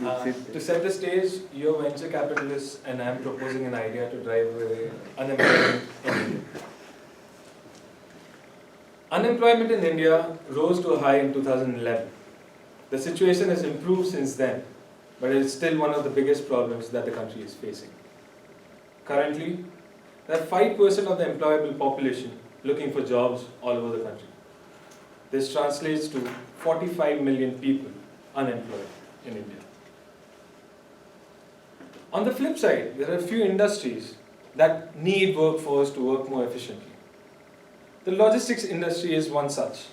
To set the stage, you're venture capitalists and I'm proposing an idea to drive away unemployment in India. Unemployment in India rose to a high in 2011. The situation has improved since then, but it is still one of the biggest problems that the country is facing. Currently, there are 5% of the employable population looking for jobs all over the country. This translates to 45 million people unemployed in India. On the flip side, there are a few industries that need workforce to work more efficiently. The logistics industry is one such.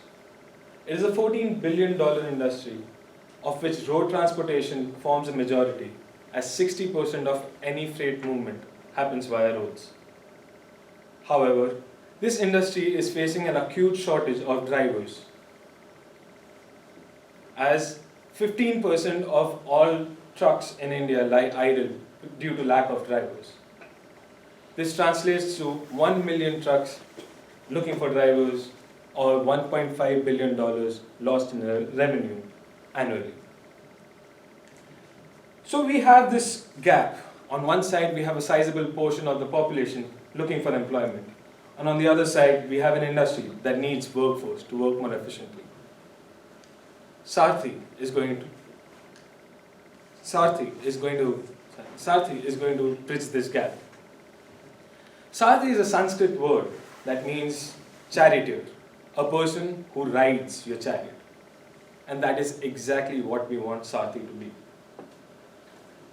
It is a $14 billion industry, of which road transportation forms a majority, as 60% of any freight movement happens via roads. However, this industry is facing an acute shortage of drivers, as 15% of all trucks in India lie idle due to lack of drivers. This translates to 1 million trucks looking for drivers, or $1.5 billion lost in revenue annually. So we have this gap. On one side, we have a sizable portion of the population looking for employment. And on the other side, we have an industry that needs workforce to work more efficiently. Sarthi is going to bridge this gap. Sarthi is a Sanskrit word that means charioteer, a person who rides your chariot. And that is exactly what we want Sarthi to be.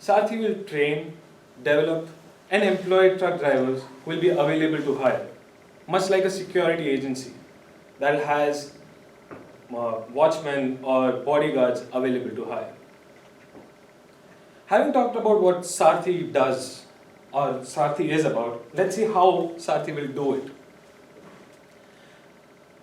Sarthi will train, develop, and employ truck drivers who will be available to hire, much like a security agency that has watchmen or bodyguards available to hire. Having talked about what Sarthi does, or Sarthi is about, let's see how Sarthi will do it.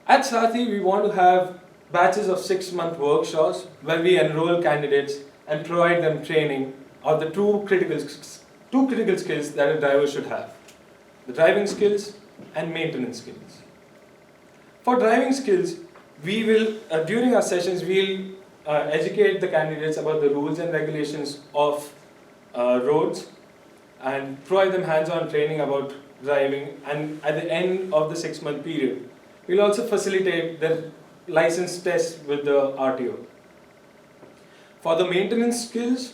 At Sarthi, we want to have batches of 6-month workshops where we enroll candidates and provide them training of the two critical skills that a driver should have: the driving skills and maintenance skills. For driving skills, we will, during our sessions, we'll educate the candidates about the rules and regulations of roads and provide them hands-on training about driving. And at the end of the 6-month period, we'll also facilitate the license test with the RTO. For the maintenance skills,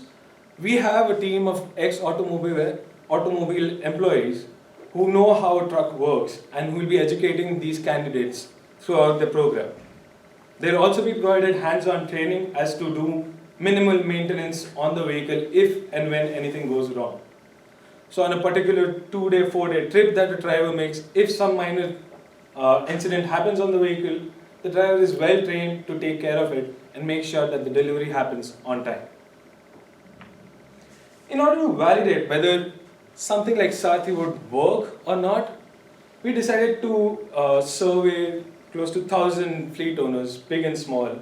we have a team of ex-automobile employees who know how a truck works and who will be educating these candidates throughout the program. They'll also be provided hands-on training as to do minimal maintenance on the vehicle if and when anything goes wrong. So on a particular 2-day, 4-day trip that the driver makes, if some minor incident happens on the vehicle, the driver is well trained to take care of it and make sure that the delivery happens on time. In order to validate whether something like Sarthi would work or not, we decided to survey close to 1,000 fleet owners, big and small,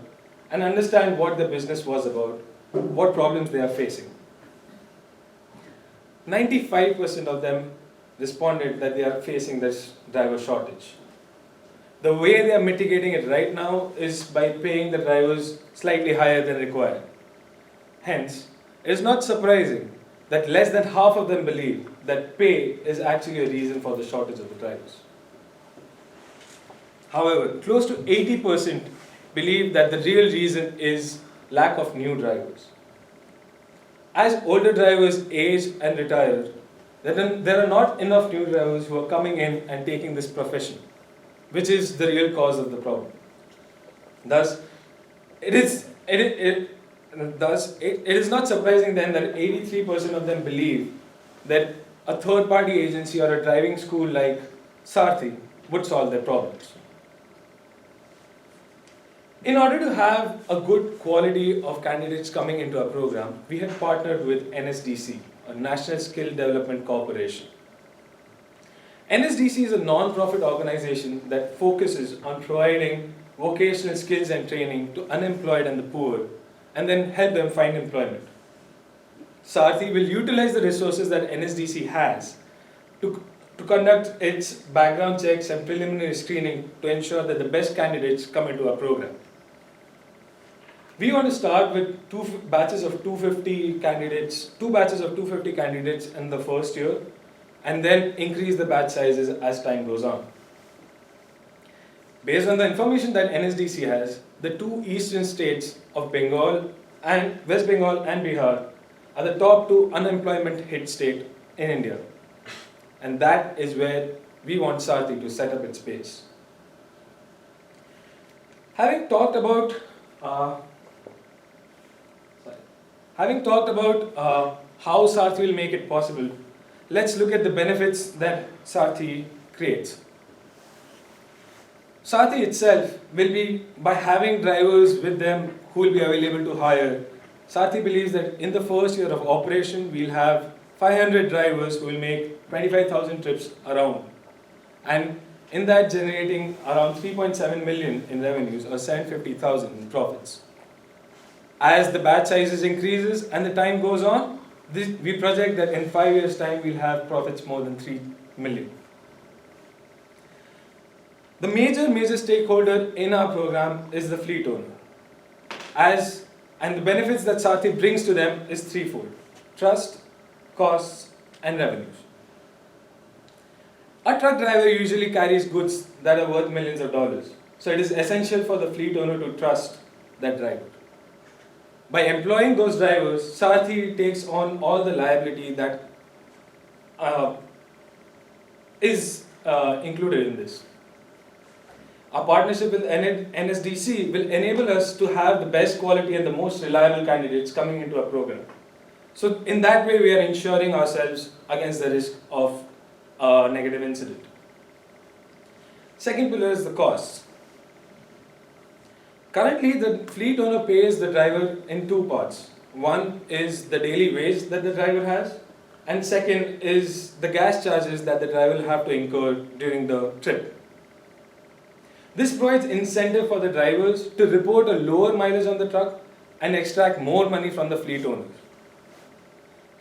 and understand what their business was about, what problems they are facing. 95% of them responded that they are facing this driver shortage. The way they are mitigating it right now is by paying the drivers slightly higher than required. Hence, it is not surprising that less than half of them believe that pay is actually a reason for the shortage of the drivers. However, close to 80% believe that the real reason is lack of new drivers. As older drivers age and retire, there are not enough new drivers who are coming in and taking this profession, which is the real cause of the problem. Thus, it is not surprising then that 83% of them believe that a third-party agency or a driving school like Sarthi would solve their problems. In order to have a good quality of candidates coming into our program, we have partnered with NSDC, a National Skill Development Corporation. NSDC is a non-profit organization that focuses on providing vocational skills and training to unemployed and the poor, and then help them find employment. Sarthi will utilize the resources that NSDC has to conduct its background checks and preliminary screening to ensure that the best candidates come into our program. We want to start with two batches of 250 candidates, two batches of 250 candidates in the first year, and then increase the batch sizes as time goes on. Based on the information that NSDC has, the two eastern states of Bengal and West Bengal and Bihar are the top two unemployment hit state in India. And that is where we want Sarthi to set up its base. Having talked about how Sarthi will make it possible, let's look at the benefits that Sarthi creates. Sarthi itself will be, by having drivers with them who will be available to hire, Sarthi believes that in the first year of operation, we'll have 500 drivers who will make 25,000 trips around. And in that generating around 3.7 million in revenues or 750,000 in profits. As the batch sizes increases and the time goes on, we project that in 5 years' time we'll have profits more than 3 million. The major stakeholder in our program is the fleet owner. And the benefits that Sarthi brings to them is threefold: trust, costs, and revenues. A truck driver usually carries goods that are worth millions of dollars. So it is essential for the fleet owner to trust that driver. By employing those drivers, Sarthi takes on all the liability that is included in this. Our partnership with NSDC will enable us to have the best quality and the most reliable candidates coming into our program. So in that way, we are ensuring ourselves against the risk of a negative incident. Second pillar is the costs. Currently, the fleet owner pays the driver in two parts. One is the daily wage that the driver has, and second is the gas charges that the driver will have to incur during the trip. This provides incentive for the drivers to report a lower mileage on the truck and extract more money from the fleet owners.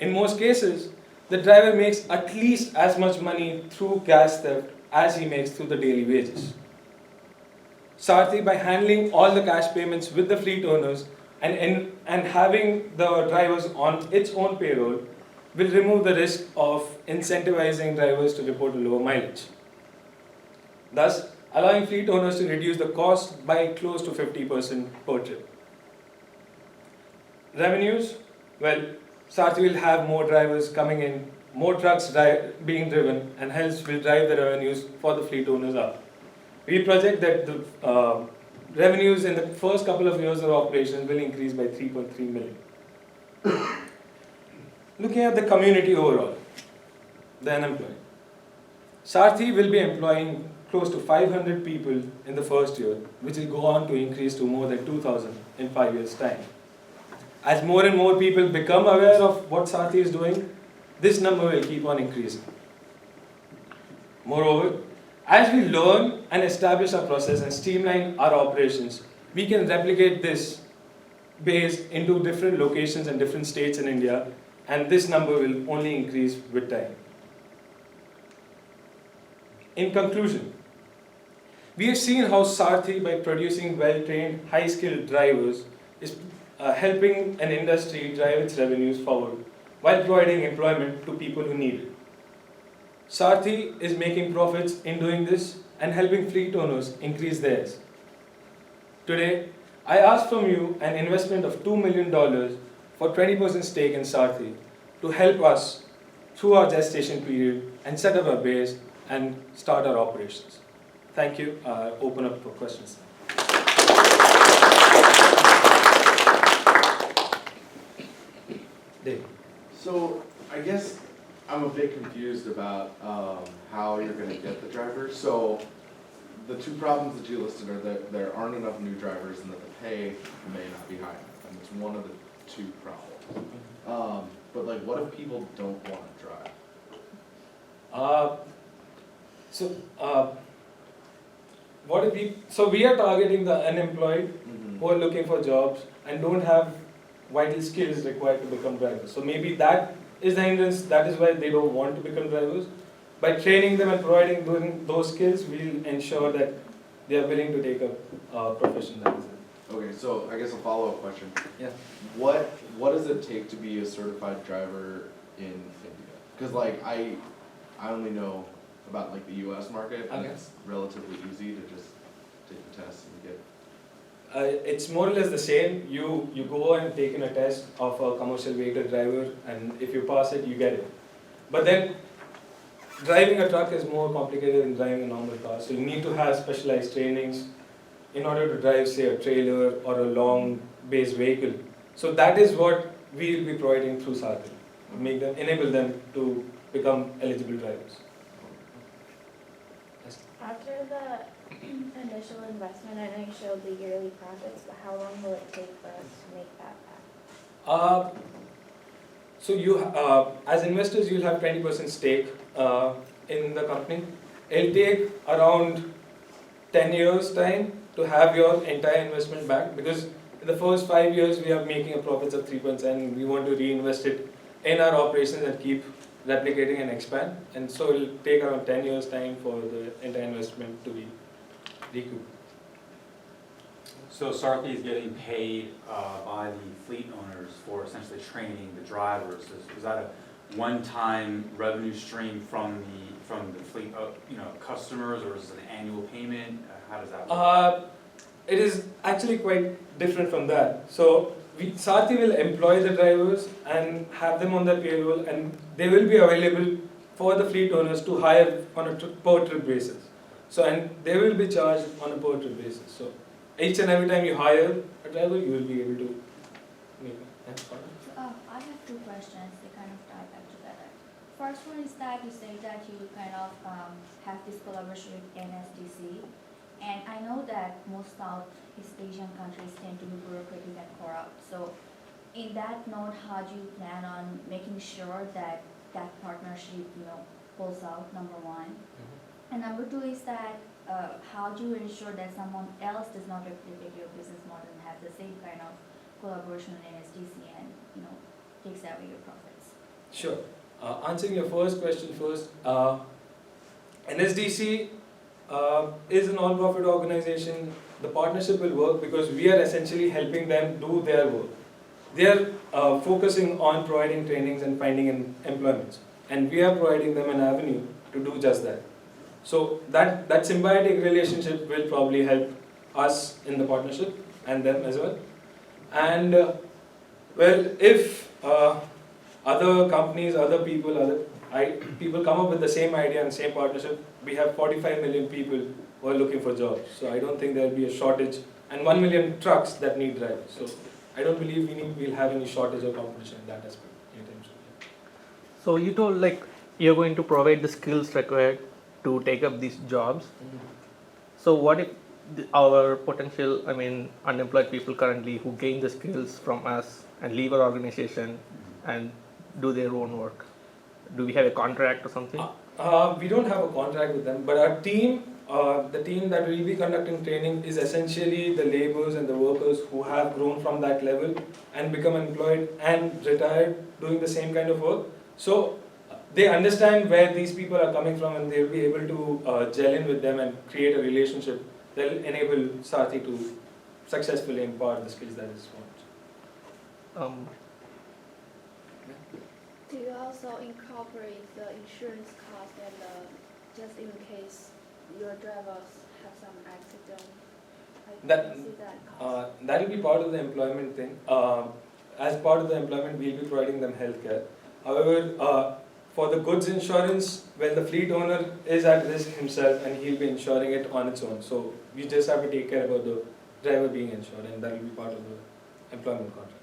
In most cases, the driver makes at least as much money through gas theft as he makes through the daily wages. Sarthi, by handling all the cash payments with the fleet owners and having the drivers on its own payroll, will remove the risk of incentivizing drivers to report a lower mileage. Thus, allowing fleet owners to reduce the cost by close to 50% per trip. Revenues, well, Sarthi will have more drivers coming in, more trucks being driven, and hence will drive the revenues for the fleet owners up. We project that the revenues in the first couple of years of operations will increase by 3.3 million. Looking at the community overall, the unemployed. Sarthi will be employing close to 500 people in the first year, which will go on to increase to more than 2,000 in 5 years' time. As more and more people become aware of what Sarthi is doing, this number will keep on increasing. Moreover, as we learn and establish our process and streamline our operations, we can replicate this base into different locations and different states in India, and this number will only increase with time. In conclusion, we have seen how Sarthi, by producing well-trained, high-skilled drivers, is helping an industry drive its revenues forward while providing employment to people who need it. Sarthi is making profits in doing this and helping fleet owners increase theirs. Today, I ask from you an investment of $2 million for 20% stake in Sarthi to help us through our gestation period and set up our base and start our operations. Thank you. Open up for questions. Dave. So I guess I'm a bit confused about how you're going to get the drivers. So the two problems that you listed are that there aren't enough new drivers and that the pay may not be high enough. And it's one of the two problems. But like, what if people don't want to drive? So we are targeting the unemployed who are looking for jobs and don't have vital skills required to become drivers. So maybe that is the hindrance, that is why they don't want to become drivers. By training them and providing those skills, we'll ensure that they are willing to take up a profession that is it. Okay, so I guess a follow-up question. Yeah. What does it take to be a certified driver in India? Cause like I only know about like the US market and Okay. it's relatively easy to just take the test and get. It's more or less the same. You go and take in a test of a commercial vehicle driver, and if you pass it, you get it. But then, driving a truck is more complicated than driving a normal car. So you need to have specialized trainings in order to drive, say, a trailer or a long base vehicle. So that is what we will be providing through Sarthi. Enable them to become eligible drivers. After the initial investment, I know you showed the yearly profits, but how long will it take for us to make that back? So you, as investors, you'll have 20% stake in the company. It'll take around 10 years time to have your entire investment back, because in the first 5 years we are making a profits of 3%. We want to reinvest it in our operations and keep replicating and expand. And so it'll take around 10 years time for the entire investment to be recouped. So Sarthi is getting paid by the fleet owners for essentially training the drivers. Is that a one-time revenue stream from the fleet customers, or is it an annual payment? How does that work? It is actually quite different from that. So Sarthi will employ the drivers and have them on their payroll, and they will be available for the fleet owners to hire on a per trip basis. So, and they will be charged on a per trip basis. So each and every time you hire a driver, you will be able to make it. I have two questions, they kind of tie back together. First one is that you say that you kind of have this collaboration with NSDC, and I know that most Southeast Asian countries tend to be bureaucratic and corrupt. So in that note, how do you plan on making sure that that partnership, pulls out, number one? And number two is that how do you ensure that someone else does not replicate your business model and have the same kind of collaboration with NSDC and takes away your profits? Sure. Answering your first question first, NSDC is a non-profit organization. The partnership will work because we are essentially helping them do their work. They are focusing on providing trainings and finding employments, and we are providing them an avenue to do just that. So that symbiotic relationship will probably help us in the partnership and them as well. And if other companies, other people, people come up with the same idea and same partnership, we have 45 million people who are looking for jobs. So I don't think there will be a shortage, and 1 million trucks that need drivers. So I don't believe we'll have any shortage or competition in that aspect anytime soon. So you told you're going to provide the skills required to take up these jobs. So what if our potential, unemployed people currently who gain the skills from us and leave our organization and do their own work? Do we have a contract or something? We don't have a contract with them, but our team, the team that will be conducting training is essentially the laborers and the workers who have grown from that level and become employed and retired doing the same kind of work. So they understand where these people are coming from, and they'll be able to gel in with them and create a relationship that will enable Sarthi to successfully impart the skills that is wanted. Do you also incorporate the insurance cost and just in case your drivers have some accident? That- See that cost? That will be part of the employment thing. As part of the employment, we'll be providing them healthcare. However, for the goods insurance, the fleet owner is at risk himself and he'll be insuring it on its own. So we just have to take care about the driver being insured, and that will be part of the employment contract.